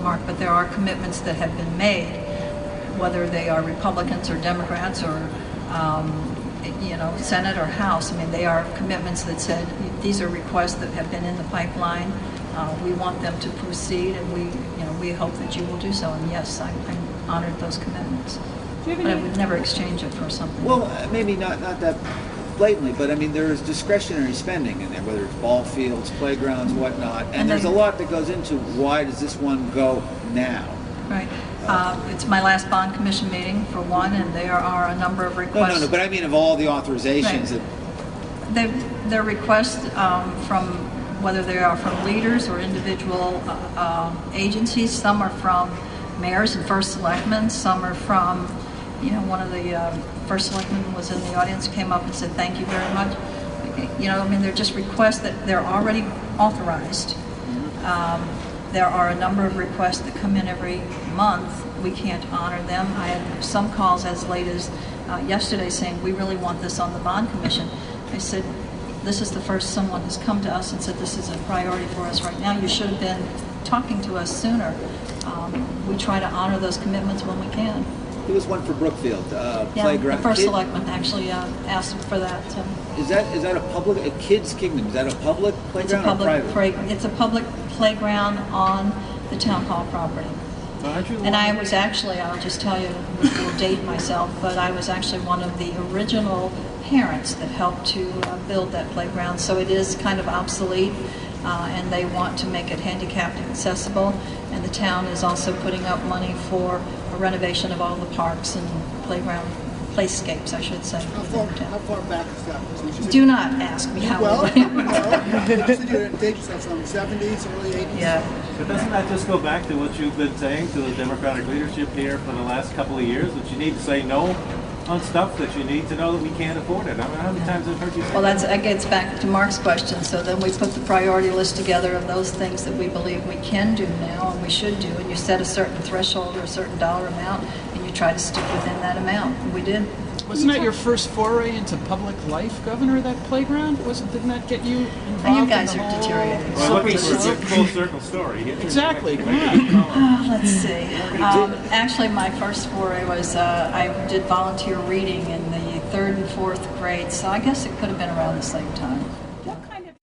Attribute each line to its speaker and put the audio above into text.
Speaker 1: Mark, but there are commitments that have been made, whether they are Republicans or Democrats or Senate or House. I mean, they are commitments that said these are requests that have been in the pipeline. We want them to proceed, and we hope that you will do so. And yes, I honored those commitments. But I would never exchange it for something.
Speaker 2: Well, maybe not that blatantly, but I mean, there's discretionary spending in there, whether it's ball fields, playgrounds, whatnot, and there's a lot that goes into why does this one go now?
Speaker 1: Right. It's my last bond commission meeting, for one, and there are a number of requests.
Speaker 2: No, but I mean of all the authorizations.
Speaker 1: Right. They're requests from, whether they are from leaders or individual agencies. Some are from mayors and first selectmen. Some are from, one of the first selectmen was in the audience, came up and said thank you very much. I mean, they're just requests that they're already authorized. There are a number of requests that come in every month. We can't honor them. I had some calls as late as yesterday saying, we really want this on the bond commission. I said, this is the first someone has come to us and said this is a priority for us right now. You should have been talking to us sooner. We try to honor those commitments when we can.
Speaker 2: There was one for Brookfield, playground.
Speaker 1: The first selectman actually asked for that.
Speaker 2: Is that a Kids Kingdom? Is that a public playground or private?
Speaker 1: It's a public playground on the town hall property. And I was actually, I'll just tell you, will date myself, but I was actually one of the original parents that helped to build that playground. So it is kind of obsolete, and they want to make it handicapped accessible. And the town is also putting up money for a renovation of all the parks and playground playscapes, I should say.
Speaker 3: How far back is that?
Speaker 1: Do not ask me how
Speaker 3: old. You said you dated yourself from the 70s, early 80s.
Speaker 1: Yeah.
Speaker 4: But doesn't that just go back to what you've been saying to the Democratic leadership here for the last couple of years, that you need to say no on stuff that you need to know that we can't afford it? I mean, how many times have I heard you say
Speaker 1: that? Well, that gets back to Mark's question. So then we put the priority list together of those things that we believe we can do now and we should do, and you set a certain threshold or a certain dollar amount, and you try to stick within that amount. And we did.
Speaker 5: Wasn't that your first foray into public life, Governor, that playground? Didn't that get you involved?
Speaker 1: You guys are deteriorating.
Speaker 4: Well, looking for a full circle story.
Speaker 5: Exactly. Come on.
Speaker 1: Let's see. Actually, my first foray was I did volunteer reading in the 3rd and 4th grades, so I guess it could have been around the same time.